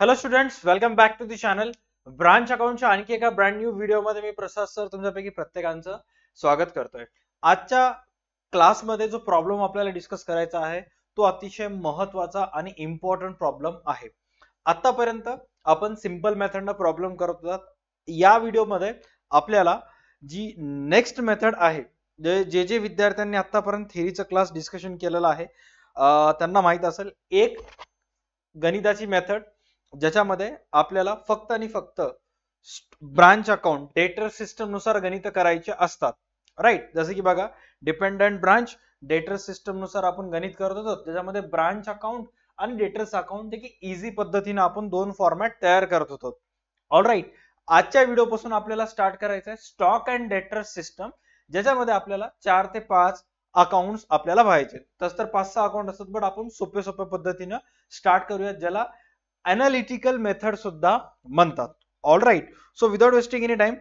Hello students, welcome back to the channel. Branch अकाउंटच्या आणखी एका ब्रँड न्यू व्हिडिओमध्ये मी प्रसाद सर तुमच्यापैकी प्रत्येकांचं स्वागत करतोय. आजच्या क्लासमध्ये जो प्रॉब्लेम आपल्याला डिस्कस करायचा आहे तो अतिशय महत्वाचा आणि इम्पॉर्टंट प्रॉब्लेम आहे. आतापर्यंत आपण सिंपल मेथडनं प्रॉब्लेम करत होतात. या व्हिडिओमध्ये आपल्याला जी नेक्स्ट मेथड आहे, जे जे विद्यार्थ्यांनी आतापर्यंत थेअरीचं क्लास डिस्कशन केलेलं आहे त्यांना माहित असेल, एक गणिताची मेथड ज्याच्यामध्ये आपल्याला फक्त आणि फक्त ब्रांच अकाउंट डेटर सिस्टम नुसार गणित करायचे असतात. राईट, जसे की बघा, डिपेंडंट ब्रांच डेटर सिस्टम नुसार आपण गणित करत होतो. त्याच्यामध्ये ब्रांच अकाउंट आणि डेटर्स अकाउंट की इझी पद्धतीने आपण दोन फॉर्मॅट तयार करत होतो. ऑल राईट, आजच्या व्हिडिओ पासून आपल्याला स्टार्ट करायचं आहे स्टॉक अँड डेटर सिस्टम, ज्याच्यामध्ये आपल्याला 4 ते 5 अकाउंट्स आपल्याला व्हायचे. तस तर 5-6 अकाउंट असतात, बट आपण सोप्या सोप्या पद्धतीने स्टार्ट करूयात, ज्याला अनालिटिकल मेथड सुद्धा म्हणतात. All right, so without wasting any time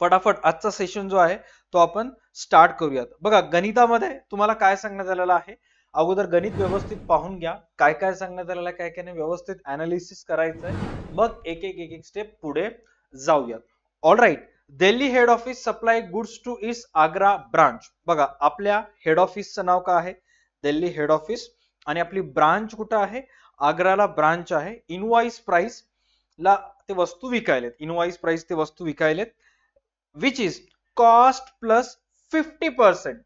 फटाफट आजचा सेशन जो आहे तो आपण स्टार्ट करूयात. बघा, गणितामध्ये तुम्हाला काय सांगण्यात आलेलं आहे, अगोदर गणित व्यवस्थित पाहून घ्या. काय काय सांगण्यात आलेलं आहे, काय काय नाही, व्यवस्थित अनालिसिस करायचंय. मग एक एक एक एक स्टेप पुढे जाऊयात. All right, Delhi head office supply goods to its Agra branch. बघा, आपल्या हेड ऑफिसचं नाव काय आहे, दिल्ली हेड ऑफिस, आणि आपली ब्रांच कुठं आहे, आग्राला ब्रांच आहे. इनवॉइस प्राइस ला ते वस्तू विकायलेत, इनवॉइस प्राइस ते वस्तू विकायलेत, विच इज कॉस्ट प्लस 50%.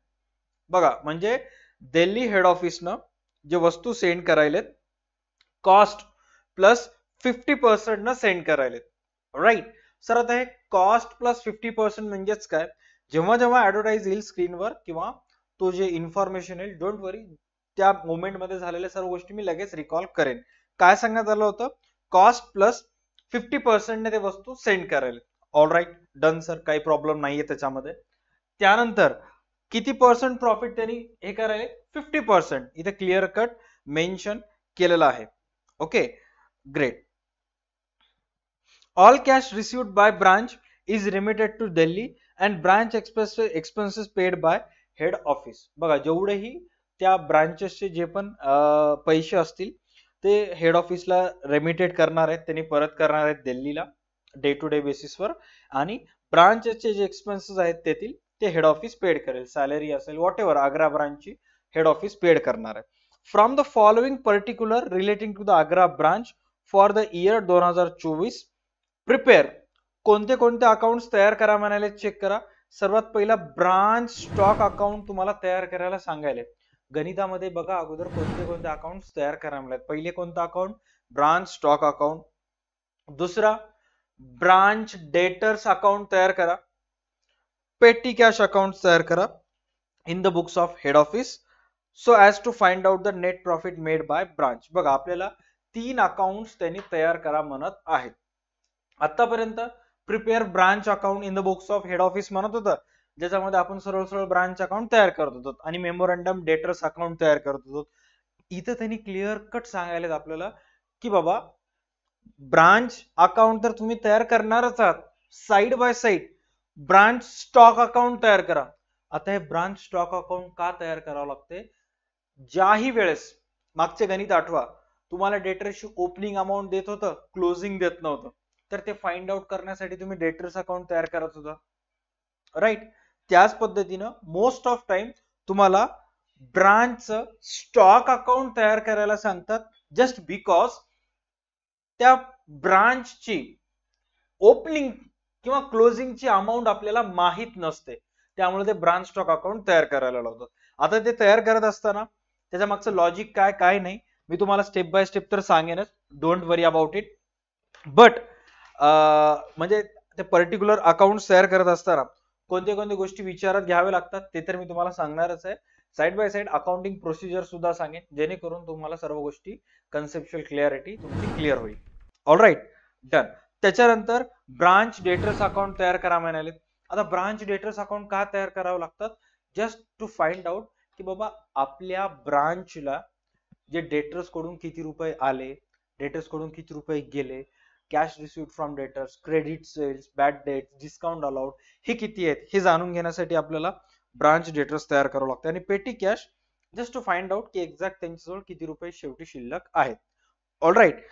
बघा, म्हणजे दिल्ली हेड ऑफिसनं जे वस्तू सेंड करायलेत कॉस्ट प्लस 50% न सेंड करायलेत. राईट सर, आता हे कॉस्ट प्लस 50% म्हणजेच काय, जेव्हा जेव्हा ऍडव्हर्टाइज येईल स्क्रीनवर किंवा तो जे इन्फॉर्मेशन येईल, डोंट वरी, त्या मोमेंट मध्ये झालेल्या सर्व गोष्टी मी लगेच रिकॉल करेन. काय सांगण्यात आलं होतं, कॉस्ट प्लस 50% ने ते वस्तू सेंड करायला. ऑल राईट, डन सर, काही प्रॉब्लेम नाहीये त्याच्यामध्ये. त्यानंतर किती पर्सेंट प्रॉफिट त्यांनी हे करायला, 50%, इथे क्लिअर कट मेन्शन केलेलं आहे. Okay, great. All cash received by branch is remitted to Delhi and branch expenses paid by head office. बघा, जेवढेही त्या ब्रांचेसचे जे पण पैसे असतील ते हेड ऑफिसला रेमिटेड करणार आहेत, त्यांनी परत करणार आहेत दिल्लीला डे टू डे बेसिसवर, आणि ब्रांचचे जे एक्सपेन्सेस आहेत तेथील ते हेड ऑफिस पेड करेल. सॅलरी असेल, व्हॉट एव्हर, आग्रा ब्रांचची हेड ऑफिस पेड करणार आहे. From the following particular relating to the Agra branch for the year 2024 prepare. कोणते कोणते अकाउंट्स तयार करा म्हणाले, चेक करा. सर्वात पहिला ब्रांच स्टॉक अकाउंट तुम्हाला तयार करायला सांगायले. गणितामध्ये बघा, अगोदर कोणते कोणते अकाउंट तयार करा म्हणतात. पहिले कोणतं अकाउंट, ब्रांच स्टॉक अकाउंट. दुसरा, ब्रांच डेटर्स अकाउंट तयार करा. पेटी कॅश अकाउंट तयार करा in the books of head office so as to find out the net profit made by branch. बघा, आपल्याला 3 अकाउंट्स त्यांनी तयार करा म्हणत आहेत. आतापर्यंत prepare branch account in the books of head office म्हणत होतं, ज्याच्यामध्ये आपण सरळ सरळ ब्रांच अकाउंट तयार करत होतो आणि मेमोरंडम डेटर्स अकाउंट तयार करत होतो. इथं त्यांनी क्लिअर कट सांगायला आपल्याला की बाबा, ब्रांच अकाउंट तर तुम्ही तयार करणारच आहात, side by side branch stock account तयार करा. आता हे ब्रांच स्टॉक अकाउंट का तयार करावं लागते, ज्याही वेळेस मागचे गणित आठवा, तुम्हाला डेटरची ओपनिंग अमाऊंट देत होतं, क्लोजिंग देत नव्हतं, तर ते फाइंड आउट करण्यासाठी तुम्ही डेटर्स अकाउंट तयार करत होता. राईट, त्याच पद्धतीनं मोस्ट ऑफ टाइम तुम्हाला ब्रांच स्टॉक अकाउंट तयार करायला सांगतात, जस्ट बिकॉज त्या ब्रांचची ओपनिंग किंवा क्लोजिंगची अमाऊंट आपल्याला माहित नसते, त्यामुळे ते ब्रांच स्टॉक अकाउंट तयार करायला लावतात. आता ते तयार करत असताना त्याच्या मागचं लॉजिक काय काय नाही मी तुम्हाला स्टेप बाय स्टेप तर सांगेनच, don't worry about it. But म्हणजे ते पर्टिक्युलर अकाउंट तयार करत असताना कोणत्या कोणत्या गोष्टी विचारात घ्याव्या लागतात ते तर मी तुम्हाला सांगणारच आहे. Side by side accounting procedure सुद्धा सांगेन, जेणेकरून तुम्हाला सर्व गोष्टी कन्सेप्च्युअल क्लिअरिटी तुमची क्लिअर होईल. All right, done. त्याच्यानंतर ब्रांच डेटर्स अकाउंट तयार करा म्हणाले. आता ब्रांच डेटर्स अकाउंट का तयार करावं लागतात, जस्ट टू फाइंड आउट की बाबा आपल्या ब्रांचला जे डेटर्स कडून किती रुपये आले, डेटर्स कडून किती रुपये गेले, cash received from debtors, credit sales, bad debt, discount allowed, हे किती आहेत हे जाणून घेण्यासाठी आपल्याला ब्रांच डेटर्स तयार करावं लागतं. आणि petty cash just to find out की एक्झॅक्ट त्यांच्याजवळ किती रुपये शेवटी शिल्लक आहेत. ऑल राईट,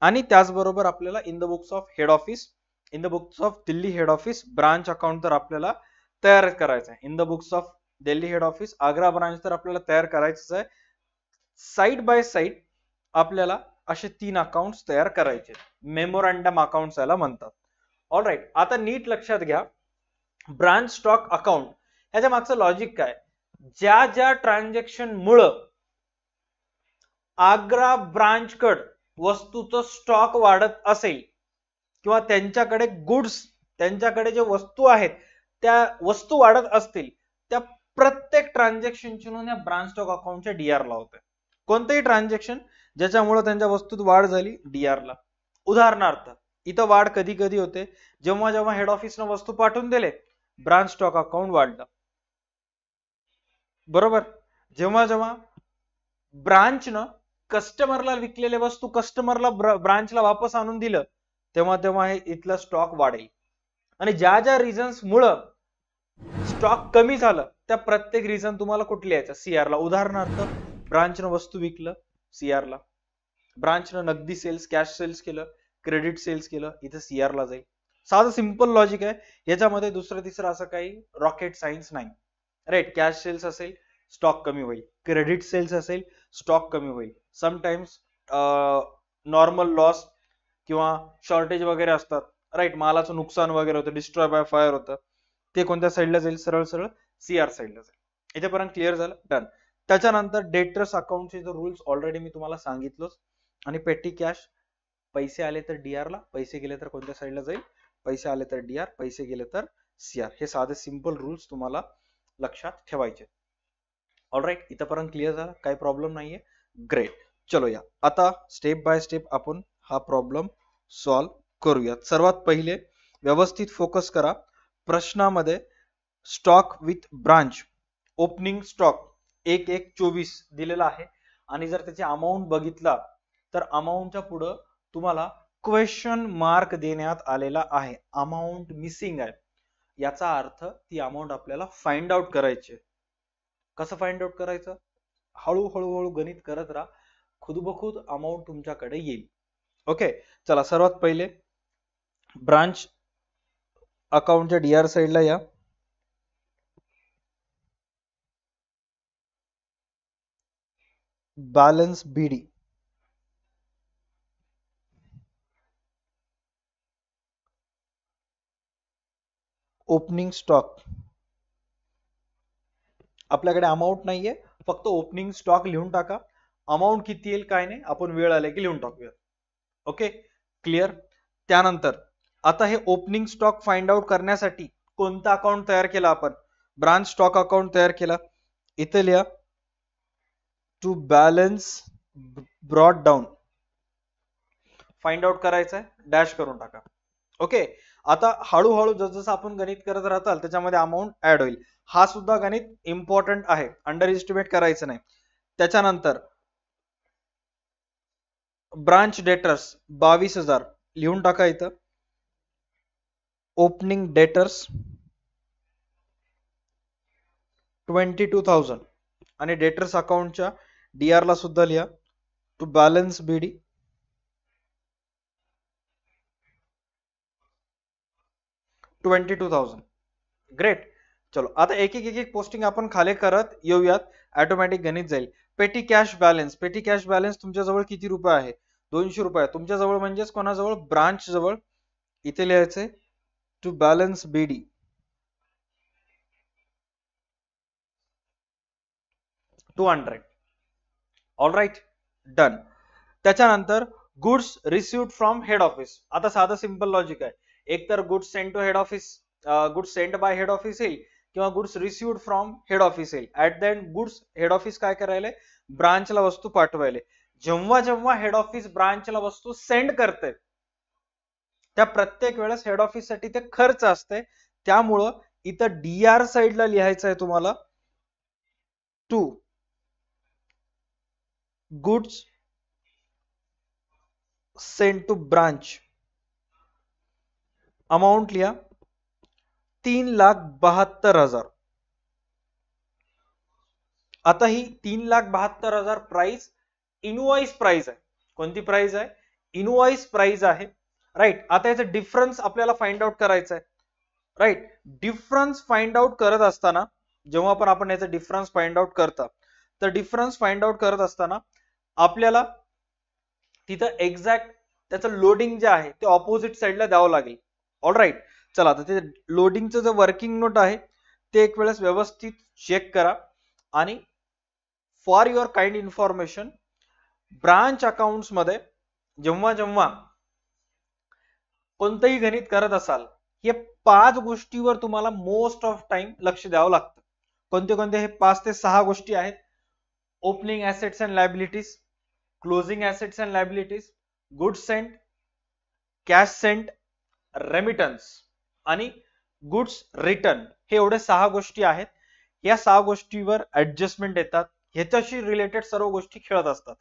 आणि त्याचबरोबर आपल्याला in the books of head office, in the books of Delhi head office branch account तर आपल्याला तयार करायचं आहे. In the books of Delhi head office Agra branch तर आपल्याला तयार करायचंच आहे. साइड बाय साइड आपल्याला असे 3 अकाउंट्स तयार करायचे, मेमोरँडम अकाउंट्स याला म्हणतात. ऑलराईट, आता नीट लक्षात घ्या, ब्रांच स्टॉक अकाउंट ह्याच्या मागचं लॉजिक काय, ज्या ज्या ट्रान्झॅक्शन मुळे आग्रा ब्रांच कड वस्तूचं स्टॉक वाढत असेल किंवा त्यांच्याकडे गुड्स, त्यांच्याकडे जे वस्तू आहेत त्या वस्तू वाढत असतील, त्या प्रत्येक ट्रान्झॅक्शनची नोंद या ब्रांच स्टॉक अकाउंटच्या डीआर ला होते. कोणतेही ट्रान्झॅक्शन ज्याच्यामुळे त्यांच्या वस्तूत वाढ झाली, डीआर ला. उदाहरणार्थ इथं वाढ कधी कधी होते, जेव्हा जेव्हा हेड ऑफिसनं वस्तू पाठवून दिले, ब्रांच स्टॉक अकाउंट वाढलं. बरोबर, जेव्हा जेव्हा ब्रांचनं कस्टमरला विकलेले वस्तू कस्टमरला ब्रांचला वापस आणून दिलं, तेव्हा तेव्हा हे इथला स्टॉक वाढेल. आणि ज्या ज्या रिझन्स मुळे स्टॉक कमी झालं, त्या प्रत्येक रिझन तुम्हाला कुठले यायचं, सीआर ला. उदाहरणार्थ ब्रांचनं वस्तू विकलं, सीआर ला. ब्रांचनं नगदी सेल्स, कॅश सेल्स केलं, क्रेडिट सेल्स केलं, इथं सीआर ला जाईल. साधं सिंपल लॉजिक आहे, याच्यामध्ये दुसरं तिसरं असं काही रॉकेट सायन्स नाही. राईट, कॅश सेल्स असेल स्टॉक कमी होईल, क्रेडिट सेल्स असेल स्टॉक कमी होईल. समटाइम्स नॉर्मल लॉस किंवा शॉर्टेज वगैरे असतात, राईट, मालाचं नुकसान वगैरे होतं, डिस्ट्रॉय बाय फायर होतं, ते कोणत्या साईडला जाईल, सरळ सरळ सीआर साईडला जाईल. इथेपर्यंत क्लिअर झालं, डन. त्याच्यानंतर डेटर्स अकाउंटचे जो रूल्स ऑलरेडी मी तुम्हाला सांगितलोच. आणि पेटी कॅश, पैसे आले तर डीआर ला, पैसे गेले तर कोणत्या साईडला जाईल, पैसे आले तर डीआर, पैसे गेले तर सीआर. हे साधे सिंपल रूल्स तुम्हाला लक्षात ठेवायचे. ऑलराईट, इथंपर्यंत क्लिअर झाला, काही प्रॉब्लेम नाहीये, ग्रेट. चलो या आता स्टेप बाय स्टेप आपण हा प्रॉब्लेम सॉल्व करूयात. सर्वात पहिले व्यवस्थित फोकस करा. प्रश्नामध्ये stock with branch opening stock 1/1/24 दिलेला आहे, आणि जर त्याची अमाऊंट बघितला तर अमाऊंटच्या पुढं तुम्हाला क्वेश्चन मार्क देण्यात आलेला आहे, अमाऊंट मिसिंग आहे. याचा अर्थ ती अमाऊंट आपल्याला फाइंड आउट करायची. कसं फाइंड आउट करायचं, हळूहळू गणित करत राहा, खुद बखुद अमाऊंट तुमच्याकडे येईल. ओके, चला सर्वात पहिले ब्रांच अकाउंटच्या डीआर साइडला या. बॅलन्स बीडी, ओपनिंग स्टॉक. आपल्याकडे अमाऊंट नाहीये, फक्त ओपनिंग स्टॉक लिहून टाका. अमाऊंट किती येईल काय नाही, आपण वेळ आले की लिहून टाकूया. Okay, clear. त्यानंतर आता हे ओपनिंग स्टॉक फाइंड आउट करण्यासाठी कोणता अकाउंट तयार केला आपण, ब्रांच स्टॉक अकाउंट तयार केला. इथे लिहा to balance brought down, find out करायचं आहे, डॅश करून टाका. ओके, आता हळूहळू जसं आपण गणित करत राहताल त्याच्यामध्ये अमाऊंट ऍड होईल. हा सुद्धा गणित इम्पॉर्टंट आहे, अंडर एस्टिमेट करायचं नाही. त्याच्यानंतर ब्रांच डेटर्स 22,000 लिहून टाका इथं. ओपनिंग डेटर्स 22,000 आणि डेटर्स अकाउंटच्या डीआर ला सुद्धा लिहा टू बॅलन्स बीडी 22,000. ग्रेट. चलो आता एक एक पोस्टिंग आपण खाली करत येऊयात, ऑटोमॅटिक गणित जाईल. पेटी कॅश बॅलन्स, पेटी कॅश बॅलन्स तुमच्याजवळ किती रुपये आहे, 200 रुपये. तुमच्याजवळ म्हणजेच कोणाजवळ, ब्रांच जवळ. इथे लिहायचंय to balance B D 200. Alright, done. त्याच्यानंतर goods received from head office. आता साधं सिंपल लॉजिक आहे, एक तर goods send to head office, goods send by head office येईल, किंवा goods received from head office येईल. At the end goods head office काय करायला, ब्रांचला वस्तू पाठवायला. जेव्हा जेव्हा हेड ऑफिस ब्रांचला वस्तू सेंड करते, त्या प्रत्येक वेळेस हेड ऑफिस साठी ते खर्च असते. त्यामुळं इथं डीआर साइडला लिहायचं आहे तुम्हाला to goods send to branch. Amount लिहा 3,72,000. आता ही 3,72,000 प्राइस इनवॉइस प्राइस आहे. कोणती प्राइस आहे, इनवॉइस प्राइस आहे, राईट. आता याचा डिफरन्स आपल्याला फाइंड आउट करायचा आहे, राईट. डिफरन्स फाइंड आउट करत असताना, जेव्हा पण आपण याचा डिफरन्स फाइंड आउट करता, तर डिफरन्स फाइंड आउट करत असताना आपल्याला तिथं एक्झॅक्ट त्याचं लोडिंग जे आहे ते ऑपोजिट साईडला द्यावं लागेल. All right. चला आता ते लोडिंगचं जे वर्किंग नोट आहे ते एक वेळेस व्यवस्थित चेक करा. आणि for your kind information, branch accounts मध्ये जेव्हा जेव्हा कोणतंही गणित करत असाल, हे 5 गोष्टीवर तुम्हाला मोस्ट ऑफ टाइम लक्ष द्यावं लागतं. कोणते कोणते? हे 5 ते 6 गोष्टी आहेत. Opening assets and liabilities, closing assets and liabilities, goods sent, cash sent, remittance आणि गुड्स रिटर्न. हे एवढे 6 गोष्टी आहेत. या 6 गोष्टीवर ऍडजस्टमेंट येतात. ह्याच्याशी रिलेटेड सर्व गोष्टी खेळत असतात.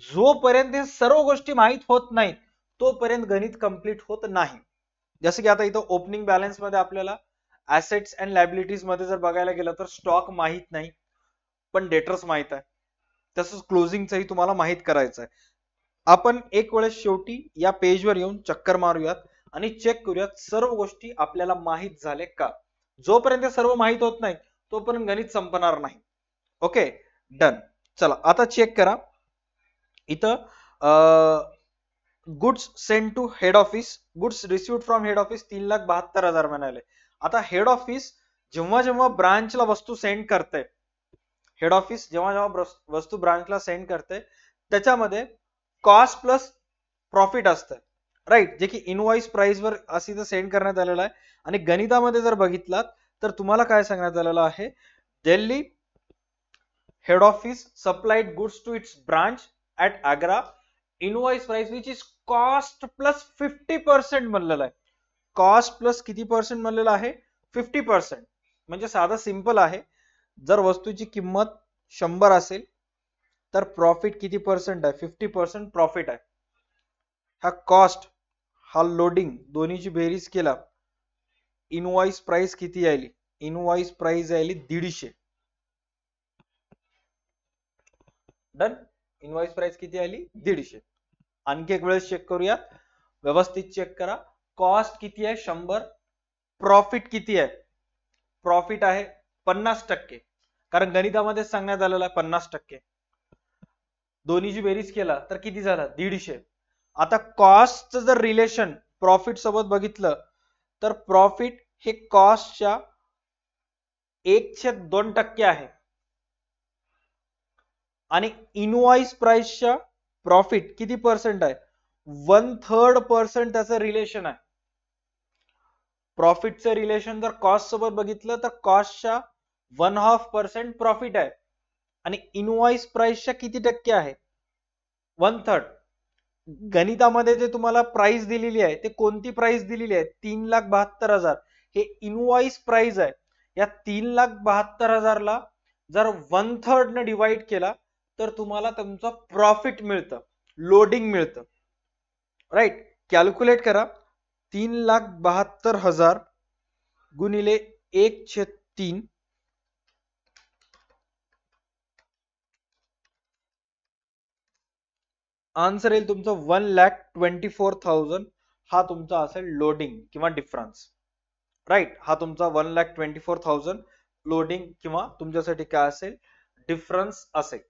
जोपर्यंत हे सर्व गोष्टी माहीत होत नाहीत तोपर्यंत गणित कंप्लीट होत नाही. जसं की आता इथं ओपनिंग बॅलन्स मध्ये आपल्याला ऍसेट्स अँड लायबिलिटीज मध्ये जर बघायला गेलं तर स्टॉक माहित नाही, पण डेटर्स माहित आहे. तसंच क्लोजिंगचंही तुम्हाला माहित करायचं आहे. आपण एक वेळेस शेवटी या पेजवर येऊन चक्कर मारूयात आणि चेक करूयात सर्व गोष्टी आपल्याला माहित झाले का. जोपर्यंत सर्व माहित होत नाही तोपर्यंत गणित संपणार नाही. Okay, done. चला आता चेक करा. इथं goods send to head office, goods received from head office 3,72,000 म्हणाले. आता हेड ऑफिस जेव्हा जेव्हा ब्रांचला वस्तू सेंड करते, हेड ऑफिस जेव्हा जेव्हा वस्तू ब्रांचला सेंड करते त्याच्यामध्ये कॉस्ट प्लस प्रॉफिट असतं, राईट, जे की इनवॉइस प्राइस वर अशी तर सेंड करण्यात आलेलं आहे. आणि गणितामध्ये जर बघितलात तर तुम्हाला काय सांगण्यात आलेलं आहे, Delhi head office supplied goods to its branch at Agra, invoice price which is cost plus 50% म्हणलेलं आहे. कॉस्ट प्लस किती पर्सेंट म्हणलेलं आहे? 50%. म्हणजे साधा सिंपल आहे. जर वस्तूची किंमत 100 असेल तर प्रॉफिट किती पर्सेंट आहे? 50% प्रॉफिट आहे. हा कॉस्ट, हा लोडिंग, दोन्हीची बेरीज केला, इनवॉइस प्राइस किती आली? इनवॉइस प्राइस आली 150. डन. इनवॉइस प्राइस किती आली? 150. आणखी एक वेळेस चेक करूया, व्यवस्थित चेक करा. कॉस्ट किती आहे? 100. प्रॉफिट किती आहे? प्रॉफिट आहे 50%, कारण गणितामध्ये सांगण्यात आलेलं आहे 50%. दोन्हीची बेरीज केला तर किती झाला? 150. आता कॉस्टचं जर रिलेशन प्रॉफिट सोबत बघितलं तर प्रॉफिट हे कॉस्टच्या 1/2% आहे आणि इनवॉइस प्राइसच्या प्रॉफिट किती पर्सेंट आहे? 1/3% त्याचं रिलेशन आहे. प्रॉफिटचं रिलेशन जर कॉस्ट सोबत बघितलं तर कॉस्टच्या 1/2% प्रॉफिट आहे आणि इनवॉइस प्राइसच्या किती टक्के आहे? 1/3. गणितामध्ये जे तुम्हाला प्राइस दिलेली आहे ते कोणती प्राइस दिलेली आहे? 3,72,000. हे इनवॉइस प्राइस आहे. या 3,72,000 ला जर 1/3 ने डिवाइड केला तर तुम्हाला तुमचं प्रॉफिट मिळतं, लोडिंग मिळतं, राईट. कॅल्क्युलेट करा. 3,72,000 गुणिले 1/3, आन्सर येईल तुमचं 1,24,000. हा तुमचा असेल लोडिंग किंवा डिफरन्स, राईट. हा तुमचा 1,24,000 लोडिंग किंवा तुमच्यासाठी काय असेल? डिफरन्स असेल.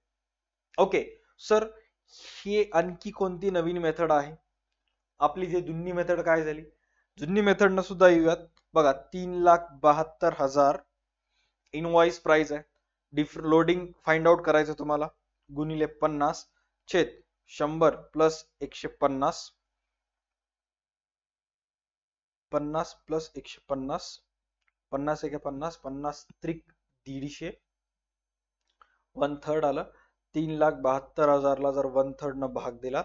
ओके सर, ही आणखी कोणती नवीन मेथड आहे? आपली जी जुनी मेथड काय झाली? जुनी मेथड न सुद्धा येऊयात. बघा, 3,72,000 इनवॉइस प्राइस आहे. लोडिंग फाइंड आउट करायचं तुम्हाला. गुणिले 50 छेद 100 प्लस 150, 50 प्लस 150, 50 एक 50, 50 त्रिक 150, 1/3 आलं. 3,72,000 ला जर 1/3 न भाग दिला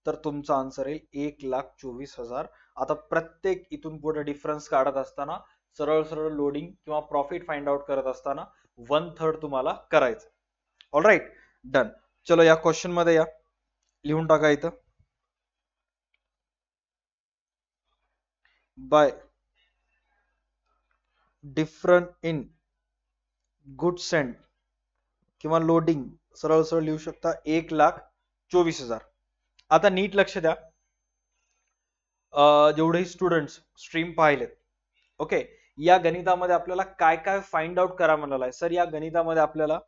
तर तुमचा आन्सर येईल 1,24,000. आता प्रत्येक इथून पुढे डिफरन्स काढत असताना, सरळ सरळ लोडिंग किंवा प्रॉफिट फाइंड आउट करत असताना 1/3 तुम्हाला करायचं. All right, done. चलो या क्वेश्चन मध्ये या, लिहून टाका इथं. By different in good send किंवा लोडिंग, सरळ सरळ लिहू शकता 1,24,000. आता नीट लक्ष द्या. जेवढे स्टुडंट्स स्ट्रीम पाहिलेत, ओके, या गणितामध्ये आपल्याला काय काय फाइंड आउट करा म्हणाला आहे सर. या गणितामध्ये आपल्याला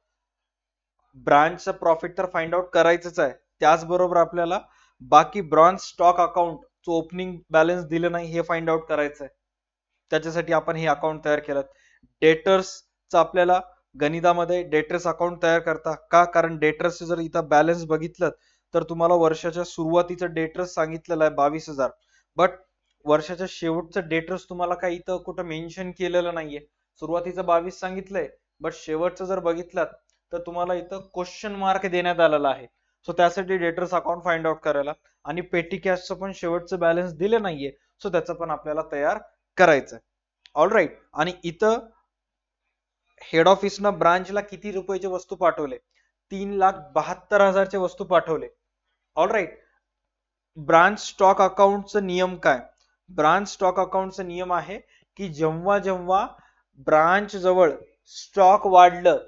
ब्रांचचं प्रॉफिट तर फाइंड आउट करायचंच आहे, त्याचबरोबर आपल्याला बाकी ब्रॉन्झ स्टॉक अकाउंट जो ओपनिंग बॅलन्स दिलं नाही हे फाइंड आउट करायचं आहे. त्याच्यासाठी आपण हे अकाउंट तयार केलं. डेटर्सचं आपल्याला गणितामध्ये डेटर्स अकाउंट तयार करता का, कारण डेटर्स जर इथं बॅलन्स बघितलं तर तुम्हाला वर्षाच्या सुरुवातीचं डेटर्स सांगितलेलं आहे 22,000, बट वर्षाच्या शेवटचं डेटर्स तुम्हाला काही इथं कुठं मेन्शन केलेलं नाहीये. सुरुवातीचं 22 सांगितलंय, बट शेवटचं जर बघितलं तर तुम्हाला इथं क्वेश्चन मार्क देण्यात आलेला आहे. सो त्यासाठी डेटर्स अकाउंट फाइंड आउट करायला, आणि पेटी कॅशचं पण शेवटचं बॅलन्स दिलं नाहीये, सो त्याचं पण आपल्याला तयार करायचं. All right. आणि इथं हेड ऑफिसनं ब्रांचला किती रुपयाचे वस्तू पाठवले, 3,72,000चे वस्तू पाठवले. All right. ब्रांच स्टॉक अकाउंटचं नियम काय, ब्रांच स्टॉक अकाउंटचा नियम आहे की जेव्हा जेव्हा ब्रांच जवळ स्टॉक वाढलं,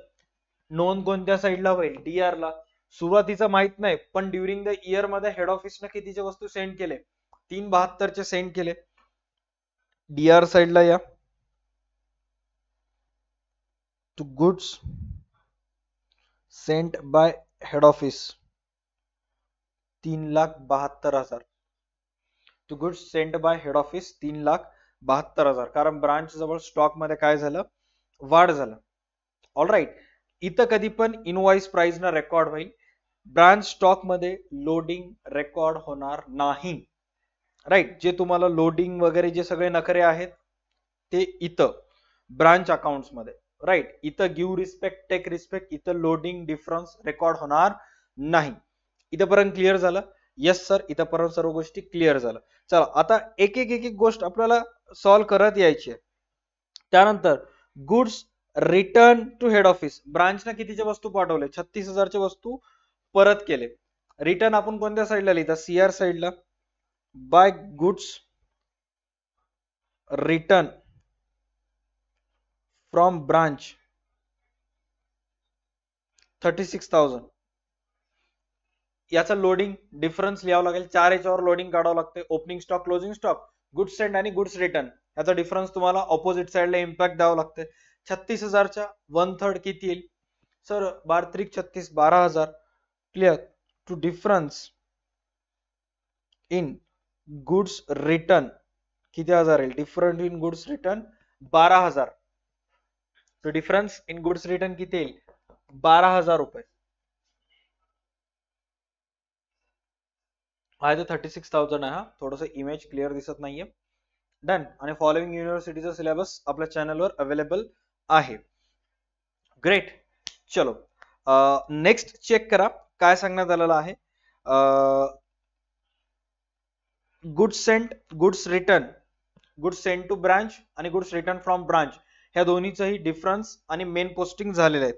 नोंद कोणत्या साईडला होईल, डीआर ला. सुरुवातीचं माहित नाही, पण ड्युरिंग द इयर मध्ये हेड ऑफिसने कितीचे वस्तू सेंड केले, 372चे सेंड केले. डीआर साईडला या, to goods sent by head office 3,72,000. To goods sent by head office 3,72,000, कारण ब्रांच जवळ स्टॉक मध्ये काय झालं, वाढ झालं. All right. इथं कधी पण इनवॉइस प्राइस ना रेकॉर्ड होईल, ब्रांच स्टॉक मध्ये लोडिंग रेकॉर्ड होणार नाही. राईट. जे तुम्हाला लोडिंग वगैरे जे सगळे नखरे आहेत ते इथं ब्रांच अकाउंट्स मध्ये, राईट. इथं गिव्ह रिस्पेक्ट टेक रिस्पेक्ट, इथं लोडिंग डिफरन्स रेकॉर्ड होणार नाही. इथंपर्यंत क्लिअर झालं? येस सर, इथंपर्यंत सर्व गोष्टी क्लिअर झालं. चला आता एक एक गोष्ट आपल्याला सॉल्व्ह करत यायची आहे. त्यानंतर goods return to head office, ब्रांचने कितीचे वस्तू पाठवले, 36,000चे वस्तू परत केले. रिटर्न आपण कोणत्या साईडला लिहिता, सीआर साईडला. By goods return from branch 36,000. याचा लोडिंग डिफरन्स लिहावं लागेल, 4 याच्यावर लोडिंग काढावं लागते. Opening stock, closing stock, goods send आणि गुड्स रिटर्न, याचा डिफरन्स तुम्हाला ऑपोजिट साईडला इम्पॅक्ट द्यावं लागते. 36,000च्या 1/3 किती येईल sir, 12×3 = 12,000. Clear. To difference in goods return किती हजार येईल, डिफरन्स इन गुड्स रिटर्न 12,000. तो डिफरन्स इन गुड्स रिटर्न किती येईल, 12,000 रुपये. हा 36,000 आहे. हा थोडस इमेज क्लिअर दिसत नाहीये. डन. आणि फॉलोइंग युनिव्हर्सिटीचा सिलेबस आपल्या चॅनलवर अवेलेबल आहे. ग्रेट. चलो नेक्स्ट चेक करा काय सांगण्यात आलेलं आहे. Goods sent, goods return, goods sent to branch आणि गुड्स रिटर्न फ्रॉम ब्रांच, ह्या दोन्हीचाही डिफरन्स आणि मेन पोस्टिंग झालेले आहेत.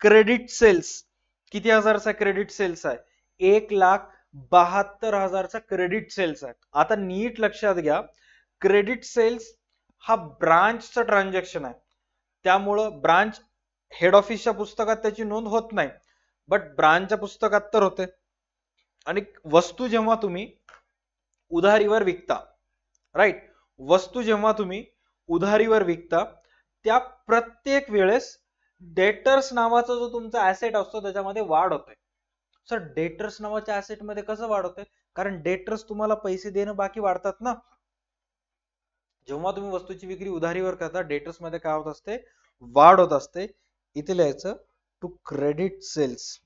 क्रेडिट सेल्स किती हजारचा क्रेडिट सेल्स आहे, 1,72,000चा क्रेडिट सेल्स आहे. आता नीट लक्षात घ्या, क्रेडिट सेल्स हा ब्रांचचा ट्रान्झॅक्शन आहे, त्यामुळं ब्रांच हेड ऑफिसच्या पुस्तकात त्याची नोंद होत नाही, बट ब्रांचच्या पुस्तकात तर होते. आणि वस्तू जेव्हा तुम्ही उधारीवर विकता, राईट, वस्तू जेव्हा तुम्ही उधारीवर विकता त्या प्रत्येक वेळेस डेटर्स नावाचा जो तुमचा ऍसेट असतो त्याच्यामध्ये वाढ होते. सर डेटर्स नावाच्या ऍसेट मध्ये कसं वाढ होते, कारण डेटर्स तुम्हाला पैसे देणं बाकी वाढतात ना. जेव्हा तुम्ही वस्तूची विक्री उधारीवर करता डेटर्स मध्ये काय होत असते, वाढ होत असते. इथे लिहायचं टू क्रेडिट सेल्स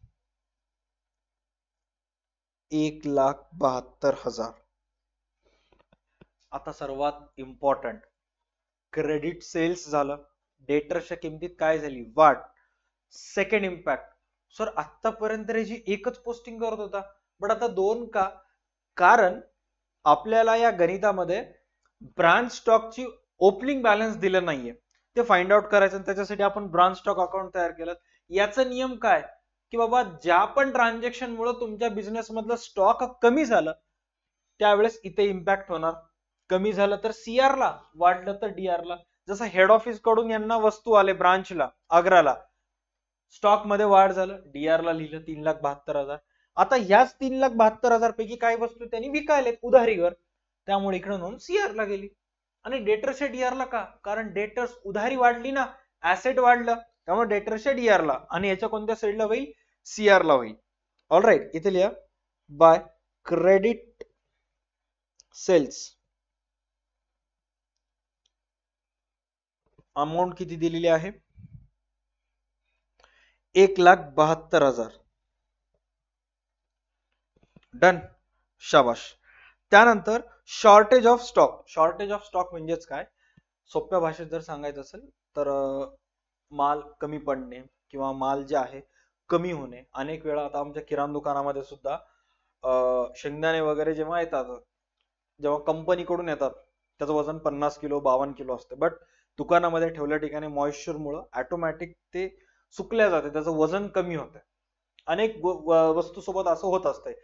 1,72,000. आता सर्वात इम्पॉर्टंट, क्रेडिट सेल्स झालं, डेटर्सच्या किमतीत काय झाली, वाढ. सेकंड इम्पॅक्ट, सर आतापर्यंत जी एकच पोस्टिंग करत होता, बट आता 2 का, कारण आपल्याला या गणितामध्ये ब्रांच स्टॉकची ओपनिंग बॅलन्स दिलं नाहीये, ते फाइंड आउट करायचं. त्याच्यासाठी आपण ब्रांच स्टॉक अकाउंट तयार केलं. याचा नियम काय की बाबा ज्या पण ट्रान्झॅक्शन मुळे तुमच्या बिझनेस मधलं स्टॉक कमी झालं त्यावेळेस इथे इम्पॅक्ट होणार. कमी झालं तर सीआर ला, वाढलं तर डीआर ला. जसं हेड ऑफिस कडून यांना वस्तू आले ब्रांचला आग्राला, स्टॉक मध्ये वाढ झालं, डीआर ला लिहिलं 3,72,000. आता ह्याच 3,72,000 पैकी काही वस्तू त्यांनी विकायलेत उधारीवर, त्यामुळे इकडे नोंद CR ला गेली. आणि डेटर्स हे DR ला का? कारण डेटर्स उधारी वाढली ना, ऍसेट वाढलं, त्यामुळे डेटर्स हे DR ला आणि याच्या कोणत्या साईडला होईल? CR ला होईल. ऑलराईट, इथे लिहा बाय क्रेडिट सेल्स अमाऊंट किती दिलेली आहे? 1,72,000. डन, शाबाश. त्यानंतर shortage of stock. Shortage of stock म्हणजेच काय? सोप्या भाषेत जर सांगायचं असेल तर माल कमी पडणे किंवा माल जे आहे कमी होणे. अनेक वेळा आता आमच्या किराणा दुकानामध्ये सुद्धा शेंगदाणे वगैरे जेव्हा येतात, जेव्हा कंपनीकडून येतात, त्याचं वजन 50 किलो 52 किलो असते, बट दुकानामध्ये ठेवल्या ठिकाणी मॉइश्चर मुळे ऑटोमॅटिक ते सुकल्या जाते, त्याचं वजन कमी होतं. अनेक वस्तू सोबत असं होत असतंय.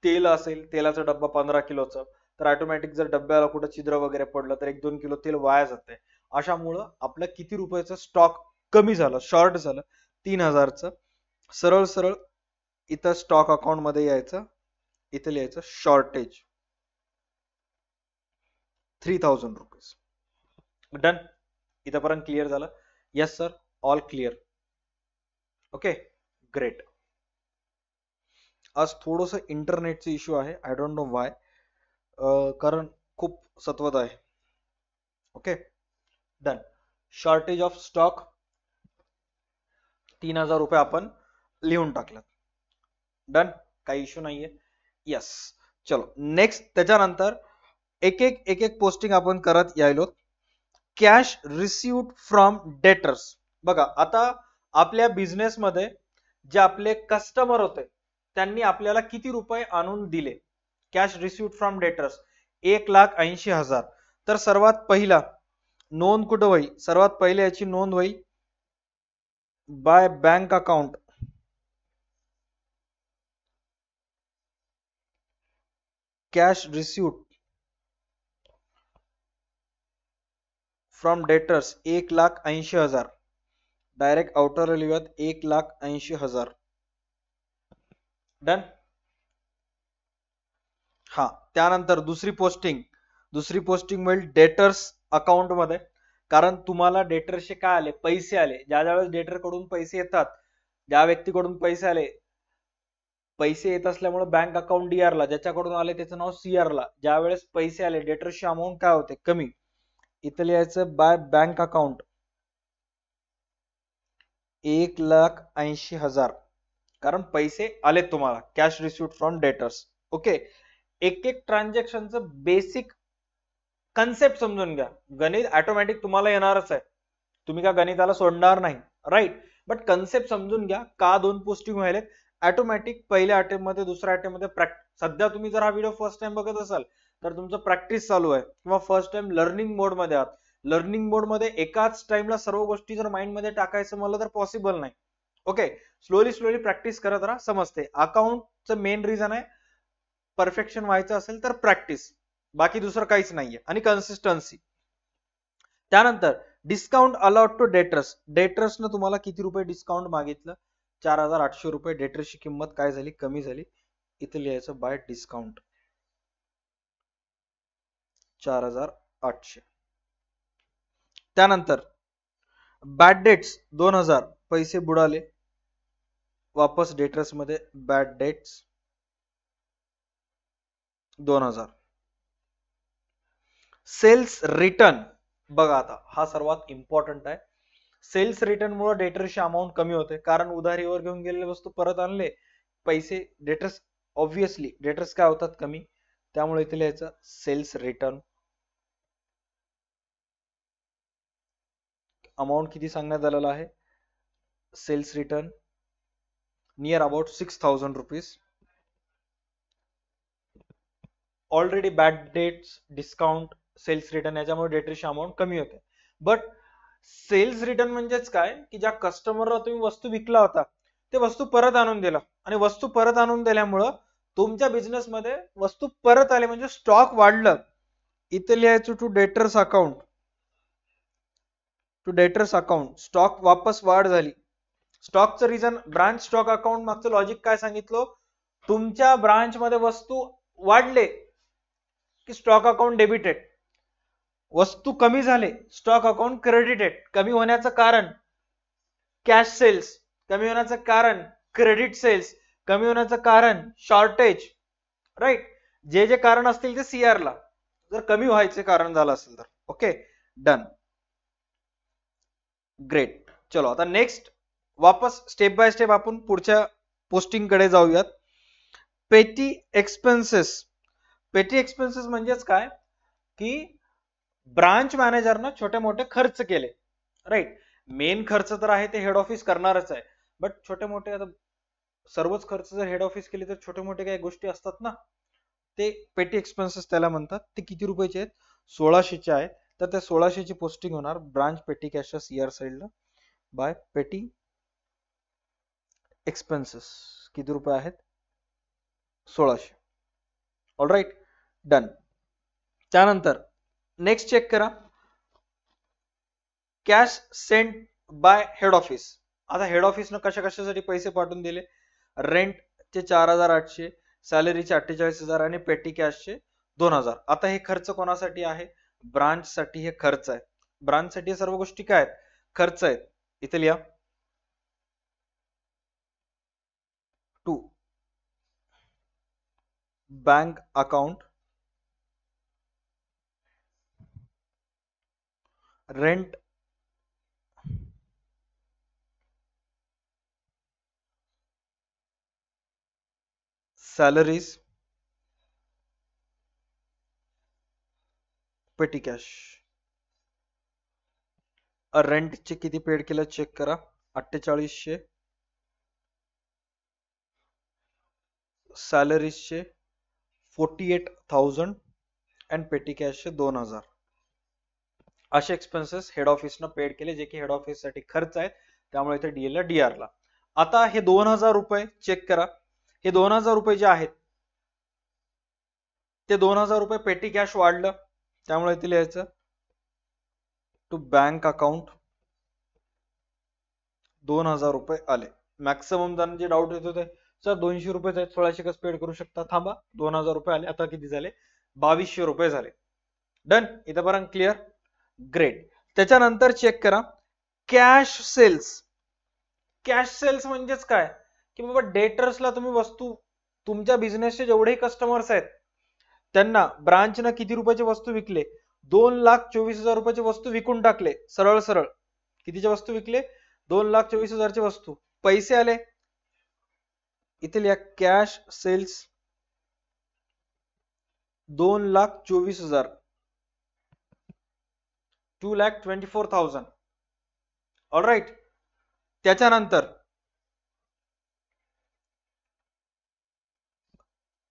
तेल असेल, तेलाचा डब्बा 15 किलोचा, तर ऑटोमॅटिक जर डब्याला कुठं छिद्र वगैरे पडलं तर 1-2 किलो तेल वाया जाते. अशामुळं आपलं किती रुपयाचं स्टॉक कमी झालं, शॉर्ट झालं? 3,000चं. सरळ सरळ इथं स्टॉक अकाउंट मध्ये यायचं, इथं लिहायचं शॉर्टेज 3,000 रुपीज. डन, इथंपर्यंत क्लिअर झालं? Yes sir, all clear. Okay, great. आज थोडस इंटरनेटचा इश्यू आहे, आय डोंट नो वाय, कारण खूप सत्वत आहे. Okay, done. Shortage of stock 3,000 रुपये आपण लिहून टाकलं. डन, काही इश्यू नाहीये. यस, चलो नेक्स्ट. त्याच्यानंतर एक एक पोस्टिंग आपण करत यायलो. Cash received from debtors. बघा, आता आपल्या बिझनेस मध्ये जे आपले कस्टमर होते त्यांनी आपल्याला किती रुपये आणून दिले? Cash received from debtors 1,80,000. तर सर्वात पहिला नोंद कुठं होईल? सर्वात पहिले याची नोंद होईल bye bank account. Cash received from debtors 1,80,000. Direct outer लिहूयात 1,80,000. डन. हा, त्यानंतर दुसरी पोस्टिंग मिळेल डेटर्स अकाउंट मध्ये. कारण तुम्हाला डेटर्सचे काय आले? पैसे आले. ज्या वेळेस डेटर कडून पैसे येतात, ज्या व्यक्तीकडून पैसे आले, पैसे येत असल्यामुळे बँक अकाउंट DR ला, ज्याच्याकडून आले त्याचं नाव CR ला. ज्या वेळेस पैसे आले, डेटर्सची अमाऊंट काय होते? कमी. इथं लिहायचं बाय बँक अकाउंट 1,80,000. कारण पैसे आले तुम्हाला, cash received from debtors. Okay, एक ट्रान्झॅक्शनचं बेसिक कन्सेप्ट समजून घ्या. गणित ऑटोमॅटिक तुम्हाला येणारच आहे, तुम्ही का गणिताला सोडणार नाही, राईट? बट कन्सेप्ट समजून घ्या. का 2 पोस्टिंग व्हायलेत? ऑटोमॅटिक पहिल्या अटेम्प्ट मध्ये, दुसऱ्या अटेम्प्ट मध्ये सध्या तुम्ही जर हा व्हिडिओ फर्स्ट टाइम बघत असाल तर तुमचं प्रॅक्टिस चालू आहे, किंवा फर्स्ट टाइम लर्निंग मोड मध्ये आहात. लर्निंग मोड मध्ये एकाच टाइमला सर्व गोष्टी जर माइंड मध्ये टाकायचं म्हणलं तर पॉसिबल नाही. ओके, स्लोली प्रॅक्टिस करत राहा, समजते. अकाउंटचं मेन रिझन आहे परफेक्शन व्हायचं असेल तर प्रॅक्टिस, बाकी दुसरं काहीच नाहीये, आणि कन्सिस्टन्सी. त्यानंतर डिस्काउंट अलाउड टू डेटर्स. डेटर्सनं तुम्हाला किती रुपये डिस्काउंट मागितलं? 4,800 रुपये. डेटर्सची किंमत काय झाली? कमी झाली. इथे लिहायचं बाय डिस्काउंट 4,800. त्यानंतर बॅड डेट्स 2,000. पैसे बुडाले, वापस डेटर्स मध्ये बॅड डेट्स 2,000. Cells return. बघा, आता हा सर्वात इम्पॉर्टंट आहे. सेल्स रिटर्न मुळे डेटर्सची अमाऊंट कमी होते, कारण उधारीवर घेऊन गेलेले वस्तू परत आणले, पैसे डेटर्स, ऑब्विसली डेटर्स काय होतात? कमी. त्यामुळे इथे लिहायचं सेल्स रिटर्न. अमाऊंट किती सांगण्यात आलेला आहे? Sales return near about 6,000 rupees. Already bad debts, discount, sales return याच्यामुळे डेटर्सची अमाऊंट कमी होते. बट सेल्स रिटर्न म्हणजेच काय? की ज्या कस्टमरला तुम्ही वस्तू विकला होता ते वस्तू परत आणून दिला, आणि वस्तू परत आणून दिल्यामुळं तुमच्या बिझनेस मध्ये वस्तू परत आले, म्हणजे स्टॉक वाढलं. इथे लिहायचं to debtors account. To debtors account stock वापस वाढ झाली. स्टॉकचं रिझन ब्रांच स्टॉक अकाउंट मागचं लॉजिक काय सांगितलं? तुमच्या ब्रांच मध्ये वस्तू वाढले, की स्टॉक अकाउंट डेबिटेड. वस्तू कमी झाले, स्टॉक अकाउंट क्रेडिटेड. कमी होण्याचं कारण कॅश सेल्स, कमी होण्याचं कारण क्रेडिट सेल्स, कमी होण्याचं कारण शॉर्टेज. राईट. जे जे कारण असतील ते सीआर ला, जर कमी व्हायचे कारण झालं असेल तर. Okay, done. ग्रेट. चलो आता नेक्स्ट वापस स्टेप बाय स्टेप आपण पुढच्या पोस्टिंग कडे जाऊयात. पेटी एक्सपेन्सेस. पेटी एक्सपेन्सेस म्हणजेच काय की ब्रांच मॅनेजरनं छोटे मोठे खर्च केले. राईट. मेन खर्च तर आहे ते हेड ऑफिस करणारच आहे, बट छोटे मोठे आता सर्वच खर्च जर हेड ऑफिस केले तर छोटे मोठे काही गोष्टी असतात ना, ते पेटी एक्सपेन्सेस त्याला म्हणतात. ते किती रुपयाचे आहेत? 1600 आहेत. तर त्या 1600 ची पोस्टिंग होणार ब्रांच पेटी कॅशच्या सीआर साइडला बाय पेटी एक्सपेन्सेस. किती रुपये आहेत? 1600. All right, done. त्यानंतर नेक्स्ट चेक करा, cash sent by head office. आता हेड ऑफिसनं कशा कशासाठी पैसे पाठवून दिले? रेंटचे 4800, सॅलरीचे 48,000 आणि पेटी कॅशचे 2000. आता हे खर्च कोणासाठी आहे? ब्रांच साठी हे खर्च आहे. ब्रांच साठी सर्व गोष्टी काय आहेत? खर्च आहेत. इथे लिहा. To bank account, rent, salaries, petty cash. रेंटचे किती पेड केलं चेक करा, 4800. सॅलरीजचे 48,000 अँड पेटी कॅशचे 2000. असे एक्सपेन्सेस हेड ऑफिसनं पेड केले, जे की हेड ऑफिस साठी खर्च आहेत, त्यामुळे इथे डीएल ला डीआर ला. आता हे 2000 रुपये चेक करा. हे 2000 रुपये जे आहेत ते 2000 रुपये पेटी कॅश वाढलं, त्यामुळे इथे लिहायचं टू बँक अकाउंट 2000 रुपये आले. मॅक्सिमम जणांचे डाऊट येत होते सर 200 रुपये आहेत, 1600 कसं पेड करू शकता? थांबा, 2000 रुपये आले. आता किती झाले? 2200 रुपये झाले. डन. इथपर्यंत क्लिअर? ग्रेट. त्याच्यानंतर चेक करा कॅश सेल्स. कॅश सेल्स म्हणजेच काय की बाबा डेटर्सला तुम्ही वस्तू, तुमच्या बिझनेसचे जेवढेही कस्टमर्स आहेत त्यांना ब्रांचनं किती रुपयाचे वस्तू विकले? 2,24,000 रुपयाचे वस्तू विकून टाकले. सरळ सरळ कितीचे वस्तू विकले? 2,24,000चे वस्तू. पैसे आले, इथे लिहा कॅश सेल्स 2,24,000, 2,24,000. All right. त्याच्यानंतर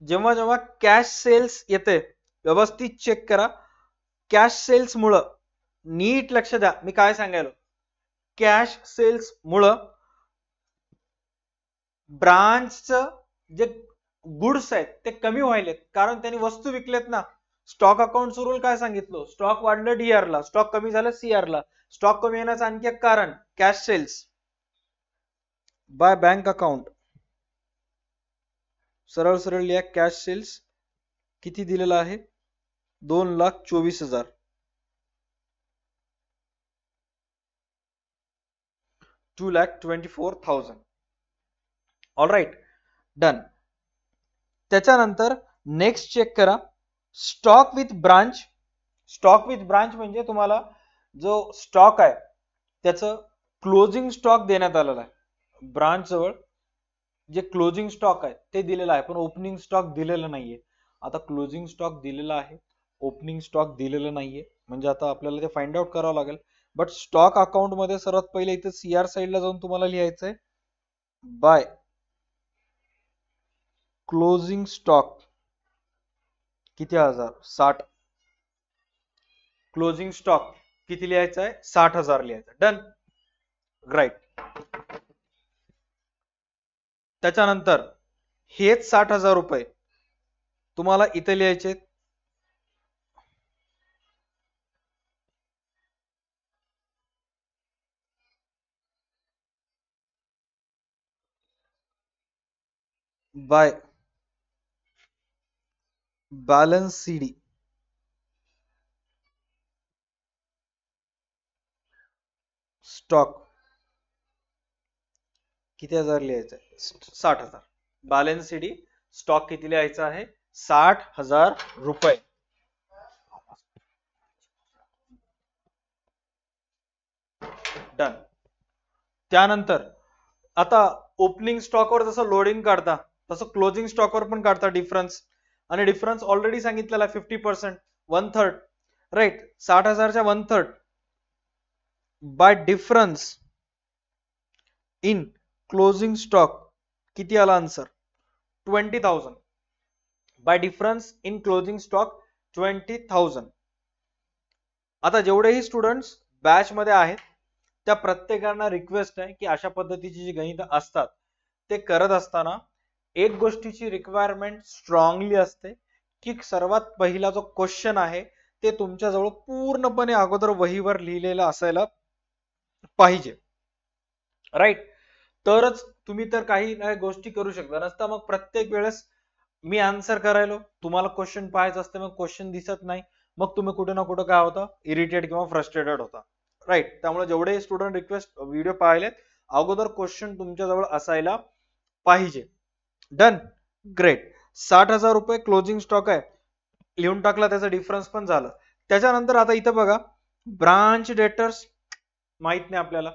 जेव्हा जेव्हा कॅश सेल्स येते व्यवस्थित चेक करा. कॅश सेल्स मुळे नीट लक्ष द्या मी काय सांगायलो. कॅश सेल्स मुळे ब्रांचचं जे गुड्स आहेत ते कमी व्हायलेत, कारण त्यांनी वस्तू विकलेत ना. स्टॉक अकाउंट रूल काय सांगितलं? स्टॉक वाढलं डीआर ला, स्टॉक कमी झालं सीआर ला. स्टॉक कमी येण्याचं आणखी एक कारण cash sales by bank account. सरळ सरळ लिहा कॅश सेल्स किती दिलेला आहे? 2,24,000. 2,24,000. All right, done. त्याच्यानंतर नेक्स्ट चेक करा stock with branch. Stock with branch म्हणजे तुम्हाला जो स्टॉक आहे त्याचं क्लोजिंग स्टॉक देण्यात आलेला आहे. ब्रांच जवळ जे क्लोजिंग स्टॉक आहे ते दिलेलं आहे, पण ओपनिंग स्टॉक दिलेलं नाहीये. आता क्लोजिंग स्टॉक दिलेला आहे, ओपनिंग स्टॉक दिलेलं नाहीये, म्हणजे आता आपल्याला ते फाइंड आउट करावं लागेल. बट स्टॉक अकाउंट मध्ये सर्वात पहिले इथे सीआर साइडला जाऊन तुम्हाला लिहायचंय बाय क्लोजिंग स्टॉक किती? 60. क्लोजिंग स्टॉक किती लिहायचा आहे? 60,000 लिहायचा. डन. राईट. त्याच्यानंतर हेच 60,000 रुपये तुम्हाला इथे लिहायचे बाय बॅलन्स सीडी. स्टॉक किती हजार लिहायचं आहे? 60,000. बॅलन्स शीट स्टॉक किती लिहायचा आहे? 60,000 रुपये. डन. त्यानंतर आता ओपनिंग स्टॉकवर जसं लोडिंग काढता तसं क्लोजिंग स्टॉकवर पण काढता डिफरन्स. आणि डिफरन्स ऑलरेडी सांगितलेला 50%, 1/3, राईट. 60,000च्या 1/3 by difference in closing stock किती आला answer? 20,000. By difference in closing stock 20,000. आता जेवढेही स्टुडंट्स बॅच मध्ये आहेत त्या प्रत्येकांना रिक्वेस्ट आहे की अशा पद्धतीची जी गणित असतात ते करत असताना एक गोष्टीची रिक्वायरमेंट स्ट्रॉंगली असते की सर्वात पहिला जो क्वेश्चन आहे ते तुमच्याजवळ पूर्णपणे अगोदर वहीवर लिहिलेला असायला पाहिजे, राईट. तरच तुम्ही तर काही गोष्टी करू शकता. नसता मग प्रत्येक वेळेस मी आन्सर करायलो, तुम्हाला क्वेश्चन पाहायचं असते, मग क्वेश्चन दिसत नाही, मग तुम्ही कुठे ना कुठे काय होता, इरिटेट किंवा फ्रस्ट्रेटेड होता, राईट. त्यामुळे जेवढे स्टुडंट रिक्वेस्ट व्हिडिओ पाहिलेत अगोदर क्वेश्चन तुमच्याजवळ असायला पाहिजे. Done, great. 60,000 रुपये क्लोजिंग स्टॉक आहे, लिहून टाकला, त्याचा डिफरन्स पण झालं. त्याच्यानंतर आता इथं बघा ब्रांच डेटर्स माहित नाही आपल्याला.